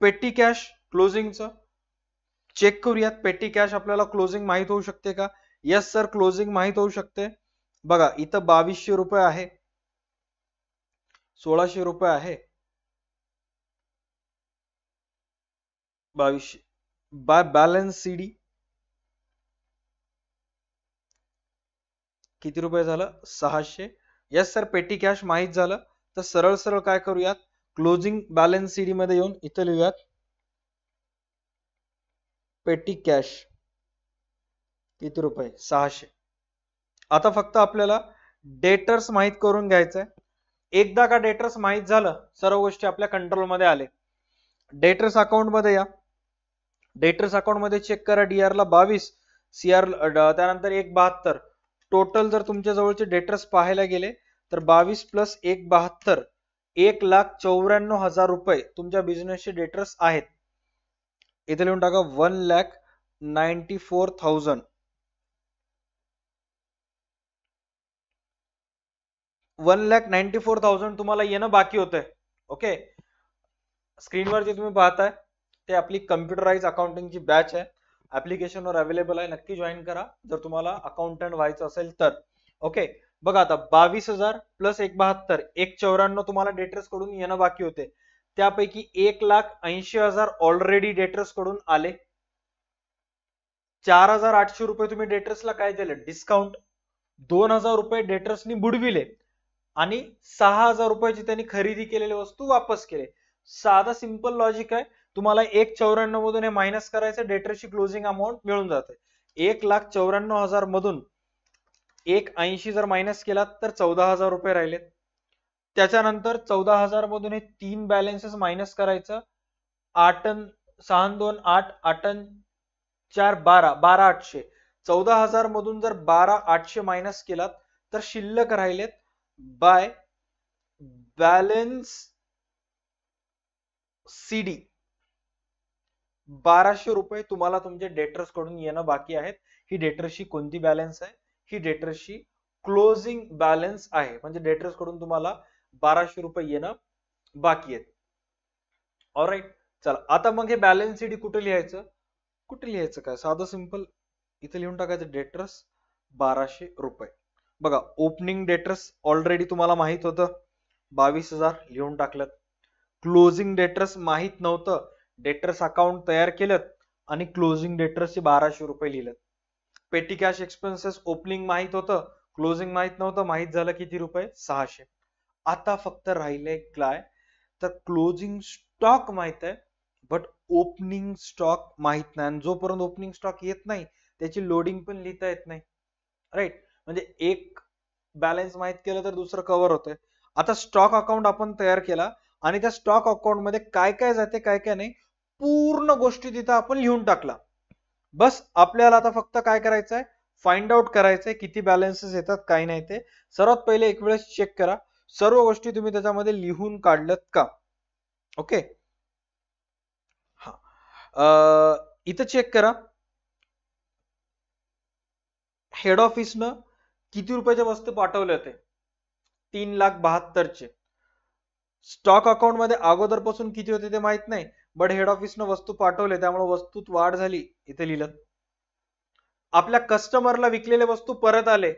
पेटी कॅश क्लोजिंगचं चेक करूयात. पेटी कॅश आपल्याला क्लोजिंग माहित होऊ शकते का? यस सर, क्लोजिंग माहित होऊ शकते. बघा इथं 2200 रुपये आहे, 1600 रुपये आहे, 2200 बाय बॅलन्स सीडी किती रुपये झालं? 600. यस सर, पेटी कॅश माहित झालं. तर सरळ सरळ काय करूयात, क्लोजिंग बॅलन्स सीडी मध्ये येऊन इथं लिहूयात पेटी कॅश किती रुपये? 600. आता फक्त आपल्याला डेटर्स माहित करून घ्यायचंय. एकदा का डेटर्स माहित झालं सर्व गोष्टी आपल्या कंट्रोल मध्ये आले. डेटर्स अकाउंट मध्ये या. डेटर्स अकाउंट मध्ये चेक करा, डीआर ला 22, सीआर त्यानंतर 172. टोटल जर तुमच्या जवळचे डेटर्स पाहायला गेले तर 22 प्लस 172 1,94,000 रुपये तुमच्या बिझनेसचे डेटर्स आहेत. इथे लिहून टाका 1,94,000. 1,94,000 तुम्हाला येणं बाकी होतंय. ओके, स्क्रीनवर जे तुम्ही पाहताय ते आपली कम्प्युटराइज अकाउंटिंगची बॅच आहे, ऍप्लिकेशनवर अवेलेबल आहे. नक्की जॉईन करा जर तुम्हाला अकाउंटंट व्हायचं असेल तर. ओके, बघा आता 22,000 प्लस 172 194 तुम्हाला डेटर्स कडून येणं बाकी होते. त्यापैकी 1,80,000 ऑलरेडी डेटर्स कडून आले. 4,800 रुपये तुम्ही डेटर्सला काय दिले? डिस्काउंट. 2,000 रुपये डेटर्सनी बुडविले आणि 6,000 रुपयाची त्यांनी खरेदी केलेली वस्तू वापस केले. साधा सिंपल लॉजिक आहे. तुम्हाला 194 मधून हे मायनस करायचं, डेटरची क्लोजिंग अमाऊंट मिळून जाते. 1,94,000 मधून 1,80 जर मायनस केला तर 14,000 रुपये राहिलेत. त्याच्यानंतर 14,000 मधून हे 3 बॅलन्सेस मायनस करायचं. 8 6 2 8 8 4 12 12,800. 14,000 मधून जर 12,800 मायनस केलात तर शिल्लक राहिलेत बाय बॅलन्स सीडी 1,200 रुपये तुम्हाला तुमच्या डेटर्स कडून येणं बाकी आहेत. ही डेटर्सची कोणती बॅलन्स आहे? ही डेटर्सची क्लोजिंग बॅलन्स आहे. म्हणजे डेटर्स कडून तुम्हाला 1,200 रुपये येणं बाकी आहेत. ऑलराईट, चला आता मग हे बॅलन्स सीडी कुठे लिहायचं? कुठे लिहायचं काय? साधं सिंपल इथे लिहून टाकायचं डेटर्स 1,200 रुपये. बघा ओपनिंग डेटर्स ऑलरेडी तुम्हाला माहित होतं 22,000 लिहून टाकलं. क्लोजिंग डेटर्स माहित नव्हतं, डेटर्स अकाउंट तयार केलं आणि क्लोजिंग डेटर्सचे 1,200 रुपये लिहिलं. पेटी कॅश एक्सपेन्सेस ओपनिंग माहित होतं, क्लोजिंग माहित नव्हतं, माहित झालं किती रुपये? 600. आता फक्त राहिलंय काय? तर क्लोजिंग स्टॉक माहित आहे बट ओपनिंग स्टॉक माहित नाही. आणि जोपर्यंत ओपनिंग स्टॉक येत नाही त्याची लोडिंग पण लिहिता येत नाही, राईट. म्हणजे एक बॅलन्स माहित केलं तर दुसरं कव्हर होतंय. आता स्टॉक अकाउंट आपण तयार केला आणि त्या स्टॉक अकाउंट मध्ये काय काय जाते काय काय नाही पूर्ण गोष्टी तिथं आपण लिहून टाकला. बस आपल्याला आता फक्त काय करायचं आहे? फाइंड आउट करायचंय किती बॅलन्सेस येतात काय नाही ते. सर्वात पहिले एक वेळेस चेक करा सर्व गोष्टी तुम्ही त्याच्यामध्ये लिहून काढल्यात का. ओके. हा, इथं चेक करा, हेड ऑफिसनं किती रुपयाच्या वस्तू पाठवले होते? 3,72,000चे. स्टॉक अकाउंट मध्ये अगोदरपासून किती होते ते माहित नाही, बट हेड ऑफिसनं वस्तू पाठवले त्यामुळे वस्तूत वाढ झाली, इथे लिहिलं. आपल्या कस्टमरला विकलेले वस्तू परत आले,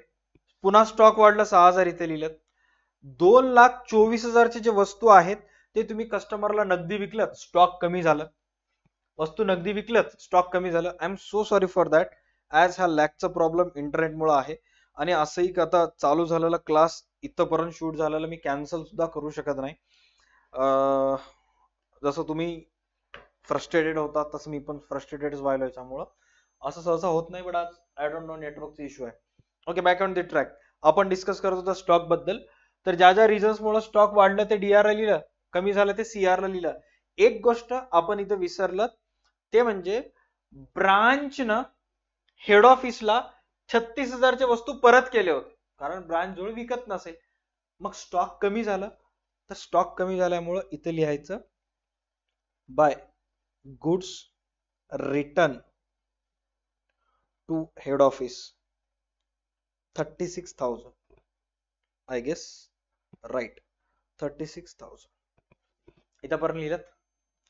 पुन्हा स्टॉक वाढला 6,000, इथे लिहिलं. 2,24,000चे जे वस्तू आहेत ते तुम्ही कस्टमरला नगदी विकलत, स्टॉक कमी झालं. वस्तू नगदी विकलत, स्टॉक कमी झालं. I am so sorry for that, as हा लॅकचा प्रॉब्लेम इंटरनेटमुळे आहे, आणि असंही आता चालू झालेला क्लास इथपर्यंत शूट झालेला मी कॅन्सल सुद्धा करू शकत नाही. जसं तुम्ही फ्रस्ट्रेटेड होता तसं मी पण फ्रस्ट्रेटेड व्हायला, याच्यामुळं असं सहसा होत नाही, बट आज आय डोंट नो नेटवर्कचा इश्यू आहे. Okay, back on the track. आपण डिस्कस करत होतो स्टॉक बद्दल. तर ज्या ज्या रिझन्स मुळे स्टॉक वाढलं ते डीआर ला लिहिलं, कमी झालं ते सीआर ला लिहिलं. एक गोष्ट आपण इथं विसरलं, ते म्हणजे ब्रांचनं हेड ऑफिसला 36,000चे वस्तू परत केले होते, कारण ब्रांच जवळ विकत नसेल. मग स्टॉक कमी झालं, तर स्टॉक कमी झाल्यामुळं इथं लिहायचं by goods return to head office 36,000, I guess right, 36,000 इथंपर्यंत लिहिलं.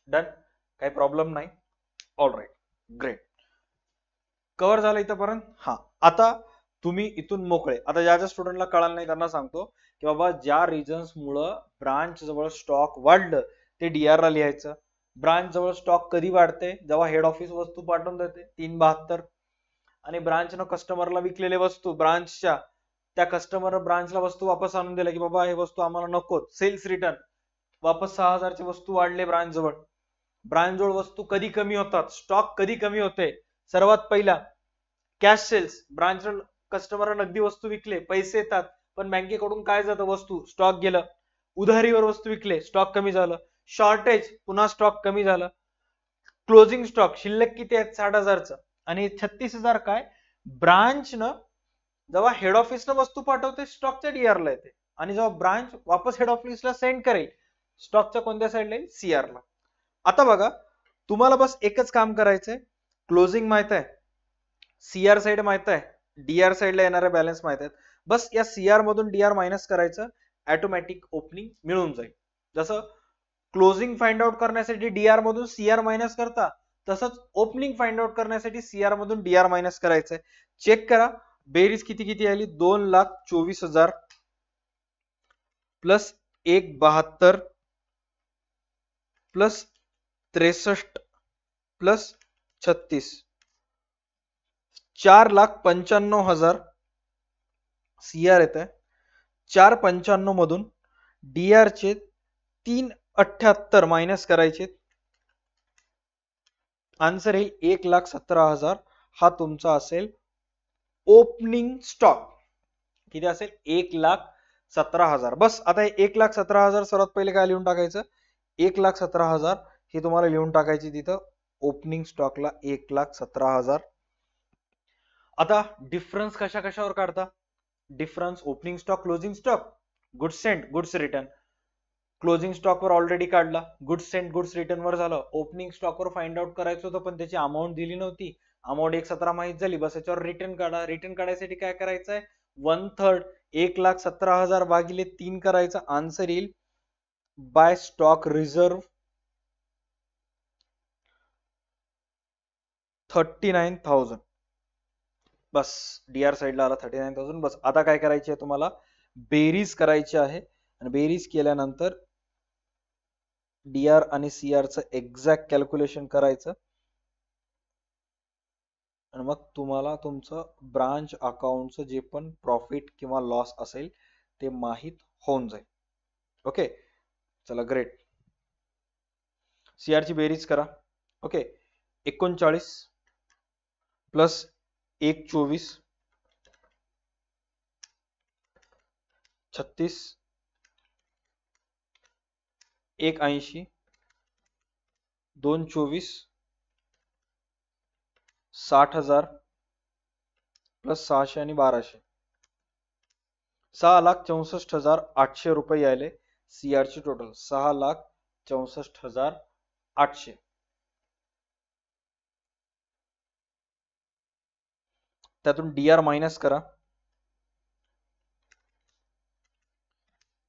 डन, काही प्रॉब्लेम नाही. ऑल राईट, ग्रेट, कव्हर झालं इथंपर्यंत. हा, आता तुम्ही इथून मोकळे. आता ज्या ज्या स्टुडंटला कळालं नाही त्यांना सांगतो की बाबा ज्या रिझन्स मुळे ब्रांच जवळ स्टॉक वाढलं ते डीआर ला लिहायचं. ब्रांच जवळ स्टॉक कधी वाढते? जेव्हा हेड ऑफिस वस्तू पाठवून देते 3,72, आणि ब्रांचनं कस्टमरला विकलेले वस्तू ब्रांचच्या, त्या कस्टमर ब्रांचला वस्तू वापस आणून दिल्या की बाबा हे वस्तू आम्हाला नको, सेल्स रिटर्न, वापस 6,000चे वस्तू वाढले ब्रांच जवळ. ब्रांच जवळ वस्तू कधी कमी होतात, स्टॉक कधी कमी होते? सर्वात पहिला कॅश सेल्स. ब्रांच कस्टमर नगदी वस्तू विकले, पैसे येतात, पण बँकेकडून काय जातं? वस्तू, स्टॉक गेलं. उधारीवर वस्तू विकले, स्टॉक कमी झालं. शॉर्टेज, पुन्हा स्टॉक कमी झालं. क्लोजिंग स्टॉक, शिल्लक किती आहेत? 60,000चं. आणि 36,000 काय? ब्रांचनं जेव्हा हेड ऑफिसला वस्तू पाठवते स्टॉकच्या डीआर ला येते, आणि जेव्हा ब्रांच वापस हेड ऑफिसला सेंड करेल स्टॉकच्या कोणत्या साईडला येईल? सीआर ला. आता बघा, तुम्हाला बस एकच काम करायचंय, क्लोजिंग माहित आहे, सीआर साइड माहित आहे, डीआर साइडला येणारे बॅलन्स माहित आहेत, बस या सीआर मधून डीआर मायनस करायचं, ऑटोमॅटिक ओपनिंग मिळून जाईल. जसं क्लोजिंग फाइंड आउट करण्यासाठी डीआर मधून सीआर मायनस करता, तसंच ओपनिंग फाइंड आउट करण्यासाठी सीआर मधून डीआर मायनस करायचंय. चेक करा, बेरीज किती किती आली? 2,24,000 प्लस 1,72 प्लस 63 प्लस 36, 4,95,000 सीआर येत आहे. 495 मधून डीआर चे 378 मायनस करायचे, आन्सर येईल 1,17,000. हा तुमचा असेल ओपनिंग स्टॉक. किती असेल? 1,17,000. बस आता 1,17,000 सर्वात पहिले काय लिहून टाकायचं? 1,17,000 हे तुम्हाला लिहून टाकायची तिथं ओपनिंग स्टॉकला 1,17,000. आता डिफरन्स कशा कशावर काढता? Difference opening stock, closing stock, goods sent, goods return. Closing stock were already काढला, गुड्स सेंट, गुड्स रिटर्न वर झालं. ओपनिंग स्टॉक वर फाइंड आउट करायचं होतं, पण त्याची अमाऊंट दिली नव्हती, अमाऊंट 1,17 माहित झाली, बस याच्यावर रिटर्न काढा. रिटर्न काढायसाठी काय करायचंय? 1/3 1,17,000 भागिले 3 करायचं, आन्सर येईल बाय स्टॉक रिझर्व 39,000. बस डीआर साइडला आला 39,000. बस आता काय करायची आहे तुम्हाला? बेरीज करायची आहे, आणि बेरीज केल्यानंतर डीआर आणि सीआर चं एक्झॅक्ट कॅल्क्युलेशन करायचं, आणि मग तुम्हाला तुमचं ब्रांच अकाउंटचं जे पण प्रॉफिट किंवा लॉस असेल ते माहित होऊन जाईल. ओके, चला ग्रेट. सीआर ची बेरीज करा. ओके, 39 प्लस 1,24 36 1,80 2,24 60,000 प्लस 600 आणि 1,200, 6,64,800 रुपये यायले. सीआर ची टोटल 6,63,800. 64,800. त्यातून DR मायनस करा.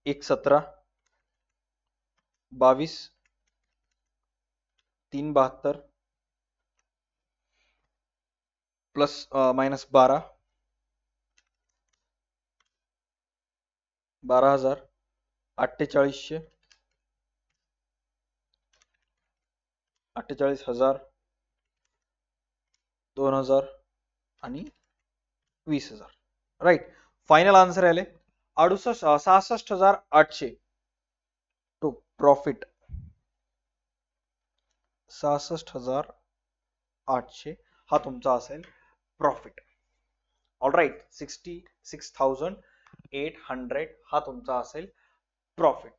117, 22, 372 प्लस मायनस 12, 12,000, 4800, 48,000, 2,000 आणि 20,000. राईट. फायनल आन्सर आले 66,800 टू प्रॉफिट. 66,800 हा तुमचा असेल प्रॉफिट. ऑलराईट. 66,800 हा तुमचा असेल प्रॉफिट.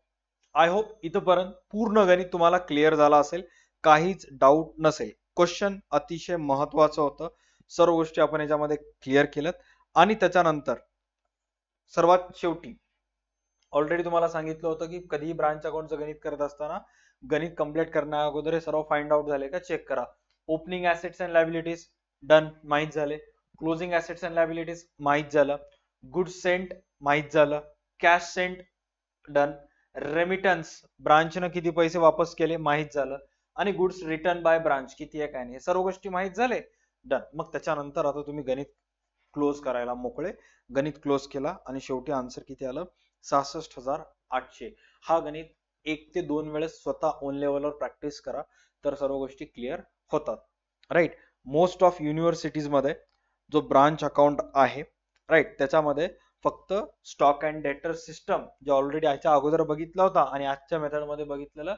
आय होप इथपर्यंत पूर्ण गणित तुम्हाला क्लिअर झाला असेल, काहीच डाऊट नसेल. क्वेश्चन अतिशय महत्वाचं होतं. सर्व गोष्टी आपण याच्यामध्ये क्लिअर केल्यात. आणि त्याच्यानंतर सर्वात शेवटी ऑलरेडी तुम्हाला सांगितलं होतं की कधी ब्रांच अकाउंटचं गणित करत असताना गणित कंप्लीट करण्या अगोदर हे सर्व फाइंड आउट झाले का चेक करा. Opening assets and liabilities done, माहित झाले. क्लोजिंग ऍसेट्स अँड लायबिलिटीज माहित झालं. गुड्स सेंट माहित झालं. Cash sent done. रेमिटन्स ब्रांचनं किती पैसे वापस केले माहित झालं. आणि गुड्स रिटर्न बाय ब्रांच किती आहे काय नाही, हे सर्व गोष्टी माहित झाले. डन. मग त्याच्यानंतर आता तुम्ही गणित क्लोज करायला मोकळे. गणित क्लोज केला आणि शेवटी आन्सर किती आलं 66,800. हा गणित 1 ते 2 वेळेस स्वतः ओन लेवलवर प्रॅक्टिस करा, तर सर्व गोष्टी क्लिअर होतात. राईट. मोस्ट ऑफ युनिव्हर्सिटीज मध्ये जो ब्रांच अकाउंट आहे, राईट, त्याच्यामध्ये फक्त स्टॉक अँड डेटर सिस्टम जे ऑलरेडी याच्या अगोदर बघितला होता आणि आजच्या मेथड मध्ये बघितलेलं,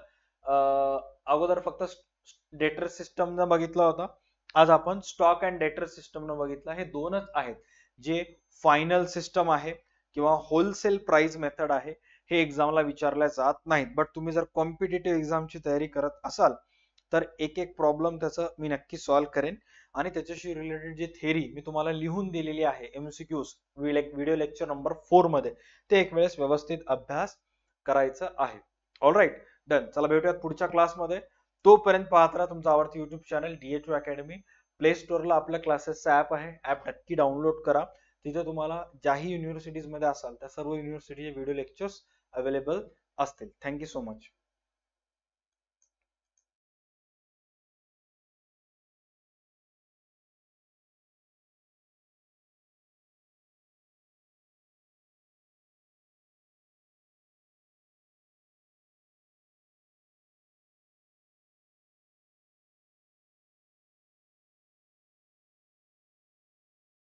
अगोदर फक्त डेटर सिस्टम न बघितला होता, आज आपण स्टॉक अँड डेटर सिस्टम न बघितला. हे दोनच आहेत जे फायनल सिस्टम आहे किंवा होलसेल प्राइस मेथड आहे, हे एक्झामला विचारल्या जात नाहीत. बट तुम्ही जर कॉम्पिटेटिव्ह एक्झामची तयारी करत असाल तर एक एक प्रॉब्लेम त्याचं मी नक्की सॉल्व्ह करेन आणि त्याच्याशी रिलेटेड जे थेरी मी तुम्हाला लिहून दिलेली आहे MCQs व्हिडिओ लेक्चर नंबर 4 मध्ये, ते एक वेळेस व्यवस्थित अभ्यास करायचं आहे. ऑलराईट. डन. चला भेटूयात पुढच्या क्लासमध्ये. तोपर्यंत पाहत राहा तुमचा आवडती YouTube channel DHU academy. Play स्टोअरला आपल्या क्लासेसचा ऍप आहे, ऍप नक्की डाउनलोड करा. तिथे तुम्हाला ज्याही युनिव्हर्सिटीज मध्ये असाल त्या सर्व युनिव्हर्सिटीचे व्हिडिओ लेक्चर्स अवेलेबल असतील. Thank you so much.